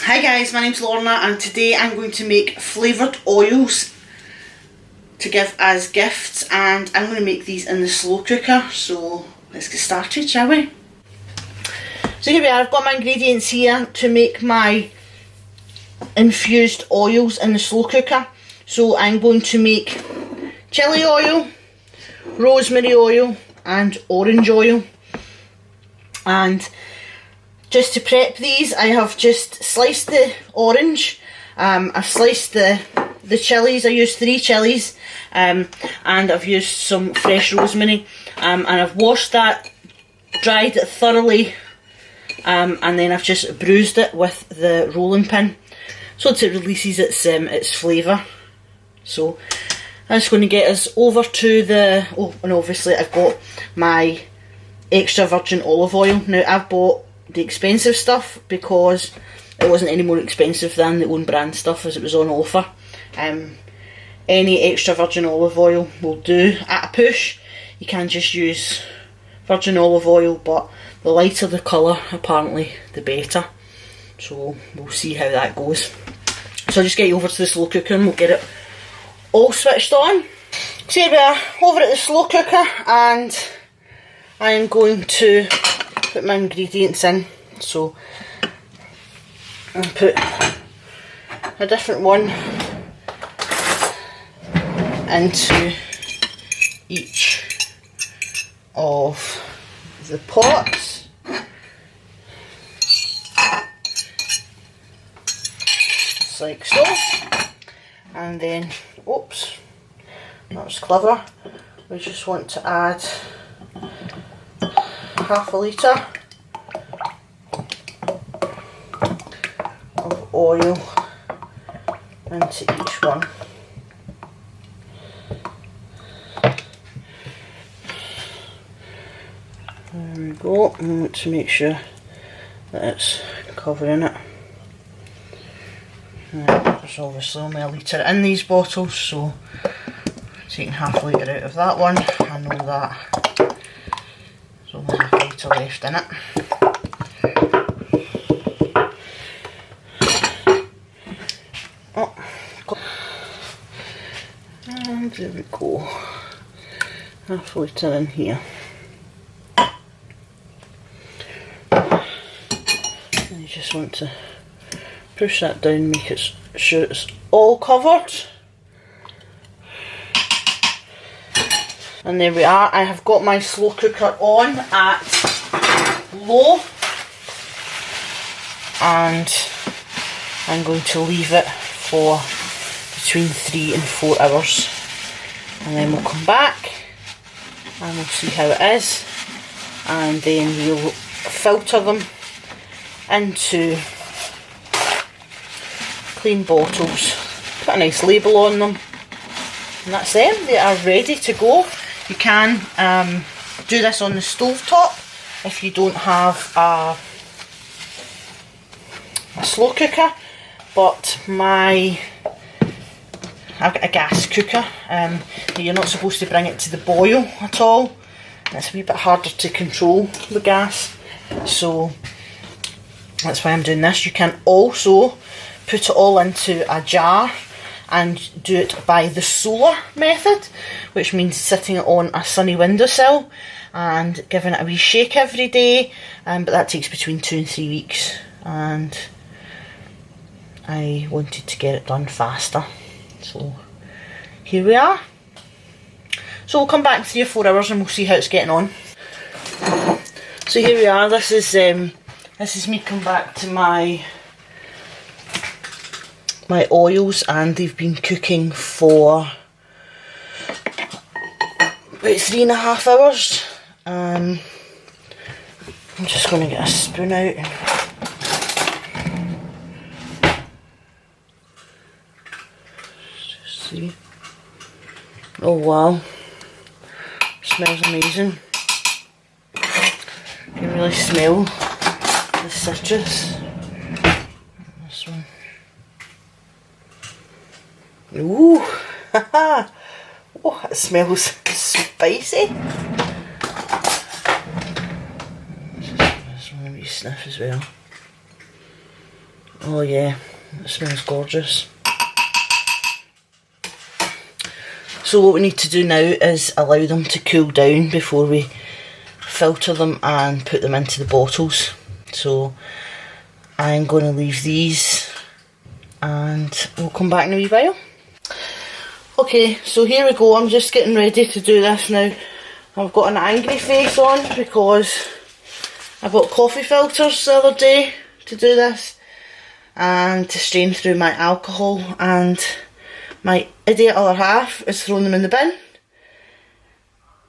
Hi guys, my name's Lorna and today I'm going to make flavoured oils to give as gifts, and I'm going to make these in the slow cooker, so let's get started, shall we? So here we are, I've got my ingredients here to make my infused oils in the slow cooker. So I'm going to make chilli oil, rosemary oil and orange oil. And just to prep these, I have just sliced the orange, I've sliced the chilies. I used 3 chilies, and I've used some fresh rosemary, and I've washed that, dried it thoroughly, and then I've just bruised it with the rolling pin so that it releases its flavour. So I'm just going to get us over to the, and obviously I've got my extra virgin olive oil. Now I've bought the expensive stuff because it wasn't any more expensive than the own brand stuff as it was on offer. Any extra virgin olive oil will do at a push. You can just use virgin olive oil, but the lighter the colour apparently the better, so we'll see how that goes. So I'll just get you over to the slow cooker and we'll get it all switched on. So here we are over at the slow cooker, and I am going to put my ingredients in. So I'll put a different one into each of the pots. Just like so. And then, oops, that was clever. We just want to add half a litre of oil into each one. There we go. I want to make sure that it's covering it. There's obviously only a litre in these bottles, so taking half a litre out of that one. I know that there's only half a litre left in it. And there we go. Half a litre in here. And you just want to push that down, make it sure it's all covered. And there we are. I have got my slow cooker on at low, and I'm going to leave it for between 3 and 4 hours, and then we'll come back and we'll see how it is, and then we'll filter them into clean bottles, put a nice label on them, and that's them. They are ready to go. You can do this on the stove top if you don't have a slow cooker, but I've got a gas cooker. You're not supposed to bring it to the boil at all. It's a wee bit harder to control the gas, so that's why I'm doing this. You can also put it all into a jar and do it by the solar method, which means sitting it on a sunny windowsill and giving it a wee shake every day, but that takes between 2 and 3 weeks, and I wanted to get it done faster, so here we are. So we'll come back in 3 or 4 hours and we'll see how it's getting on. So here we are. This is me come back to my oils, and they've been cooking for about 3.5 hours. I'm just going to get a spoon out and just see. Oh wow, smells amazing. You can really smell the citrus. This one. Ooh, haha! Oh, it smells spicy. Just one wee sniff as well. Oh yeah, it smells gorgeous. So what we need to do now is allow them to cool down before we filter them and put them into the bottles. So I'm going to leave these and we'll come back in a wee while. Okay, so here we go. I'm just getting ready to do this now. I've got an angry face on because I bought coffee filters the other day to do this and to strain through my alcohol, and my idiot other half is throwing them in the bin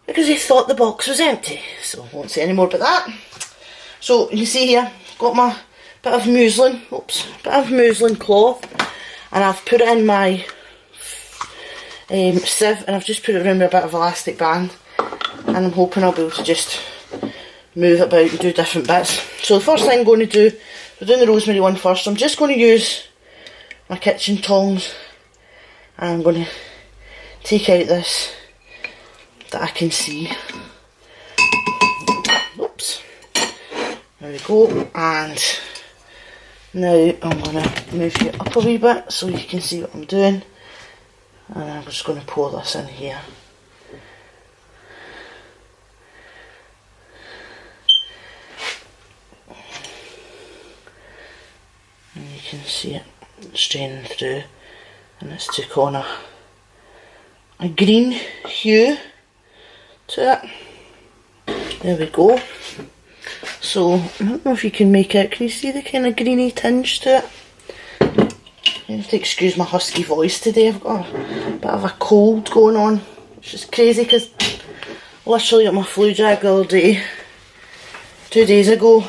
because he thought the box was empty. So I won't say any more about that. So you see here, got my bit of muslin, cloth, and I've put it in my sieve, and I've just put it around with a bit of elastic band, and I'm hoping I'll be able to just move it about and do different bits. So the first thing I'm going to do, we're doing the rosemary one first. I'm just going to use my kitchen tongs and I'm going to take out this that I can see. Oops. There we go. And now I'm going to move you up a wee bit so you can see what I'm doing. And I'm just going to pour this in here. And you can see it straining through, and it's took on a green hue to it. There we go. So I don't know if you can make it. Can you see the kind of greeny tinge to it? You have to excuse my husky voice today. I've got a bit of a cold going on, which is crazy because I literally got my flu jab the other day, 2 days ago,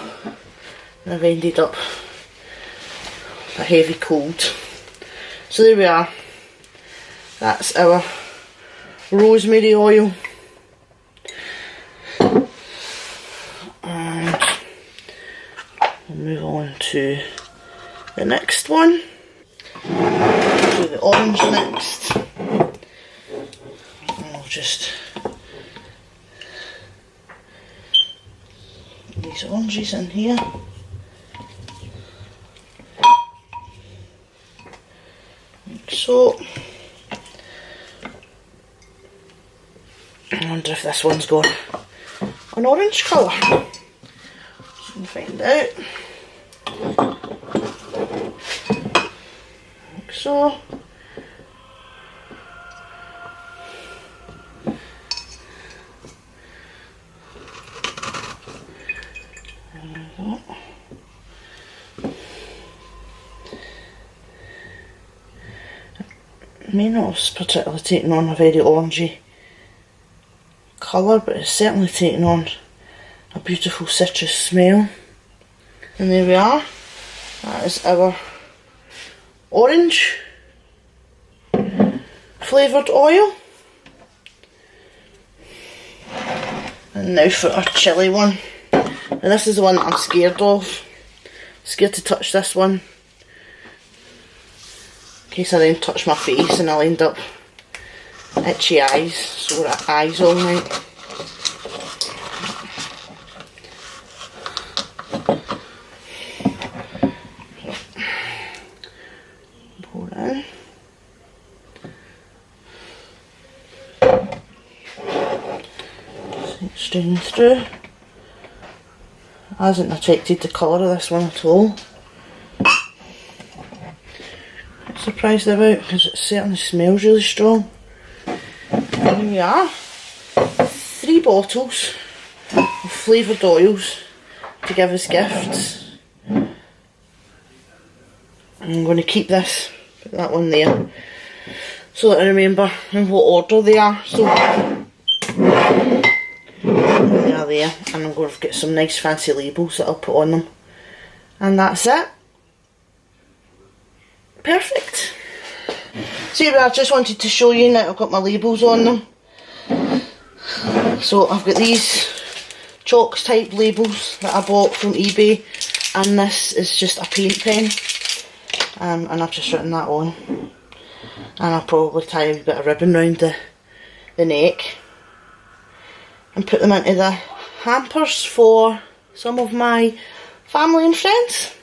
and I've ended up a heavy cold. So there we are. That's our rosemary oil. And we'll move on to the next one. Do the orange next. And I'll just put these oranges in here. So, I wonder if this one's got an orange colour. So we'll find out. Like so. There we go. May not have particularly taken on a very orangey colour, but it's certainly taken on a beautiful citrus smell. And there we are. That is our orange flavoured oil. And now for our chilli one. And this is the one that I'm scared of. Scared to touch this one, in case I then touch my face and I'll end up itchy eyes, sore eyes all night. Pour it in. See it straining through. Hasn't affected the colour of this one at all. Surprised about, because it certainly smells really strong. And here we are, 3 bottles of flavoured oils to give as gifts. I'm going to keep this, put that one there, so that I remember in what order they are. So they are there, and I'm going to get some nice fancy labels that I'll put on them, and that's it. Perfect. So here I just wanted to show you now I've got my labels on them. So I've got these chalks type labels that I bought from eBay, and this is just a paint pen, and I've just written that on, and I'll probably tie a bit of ribbon round the neck and put them into the hampers for some of my family and friends.